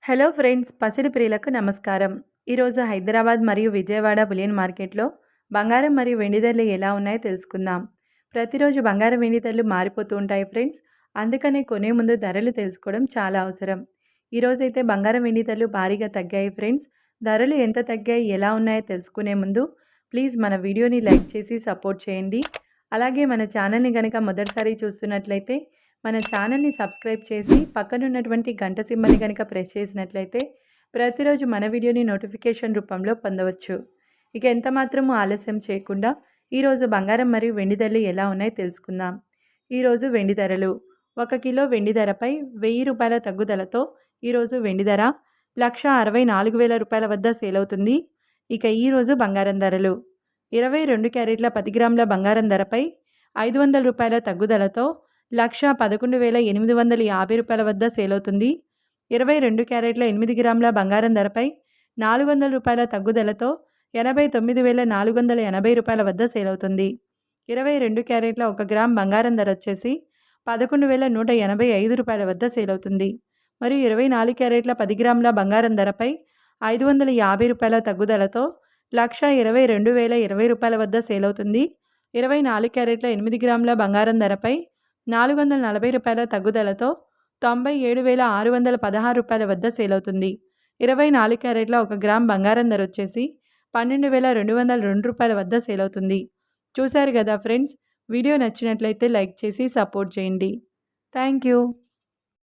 Hello friends, పసిడి ప్రియులకు నమస్కారం. ఈరోజు హైదరాబాద్ మరియు విజయవాడ బులియన్ మార్కెట్లో బంగారం మరియు వెండి ధరలు ఎలా ఉన్నాయో తెలుసుకుందాం. ప్రతిరోజు బంగారం వెండి ధరలు మారిపోతూ ఉంటాయి ఫ్రెండ్స్. అందుకనే కొనే ముందు ధరలు తెలుసుకోవడం చాలా అవసరం. ఈరోజైతే బంగారం వెండి ధరలు భారీగా తగ్గాయి ఫ్రెండ్స్. ధరలు ఎంత తగ్గాయి, ఎలా ఉన్నాయో తెలుసుకునే ముందు ప్లీజ్ మన వీడియోని లైక్ చేసి సపోర్ట్ చేయండి. అలాగే మన ఛానల్ని కనుక మొదటిసారి చూస్తున్నట్లయితే మన ఛానల్ని సబ్స్క్రైబ్ చేసి పక్కనున్నటువంటి గంట సింబల్ని కనుక ప్రెస్ చేసినట్లయితే ప్రతిరోజు మన వీడియోని నోటిఫికేషన్ రూపంలో పొందవచ్చు. ఇక ఎంత మాత్రము ఆలస్యం చేయకుండా ఈరోజు బంగారం మరియు వెండి ధరలు ఎలా ఉన్నాయో తెలుసుకుందాం. ఈరోజు వెండి ధరలు: 1 కిలో వెండి ధరపై 1000 రూపాయల తగ్గుదలతో ఈరోజు వెండి ధర 1,64,000 రూపాయల వద్ద సేల్ అవుతుంది. ఇక ఈరోజు బంగారం ధరలు: 22 క్యారెట్ల 10 గ్రాముల బంగారం ధరపై 500 రూపాయల తగ్గుదలతో 1,11,850 రూపాయల వద్ద సేల్ అవుతుంది. 22 క్యారెట్ల 8 గ్రాముల బంగారం ధరపై 400 రూపాయల తగ్గుదలతో 89,480 రూపాయల వద్ద సేల్ అవుతుంది. 22 క్యారెట్ల 1 గ్రామ్ బంగారం ధర వచ్చేసి 11,185 రూపాయల వద్ద సేల్ అవుతుంది. మరియు 24 క్యారెట్ల 10 గ్రాముల బంగారం ధరపై 550 రూపాయల తగ్గుదలతో 1,22,020 రూపాయల వద్ద సేల్ అవుతుంది. 24 క్యారెట్ల 8 గ్రాముల బంగారం ధరపై 440 రూపాయల తగ్గుదలతో 97,616 రూపాయల వద్ద సేల్ అవుతుంది. 24 క్యారెట్ల 1 గ్రామ్ బంగారం ధర వచ్చేసి 12,202 రూపాయల వద్ద సేల్ అవుతుంది. చూశారు కదా ఫ్రెండ్స్, వీడియో నచ్చినట్లయితే లైక్ చేసి సపోర్ట్ చేయండి. Thank you.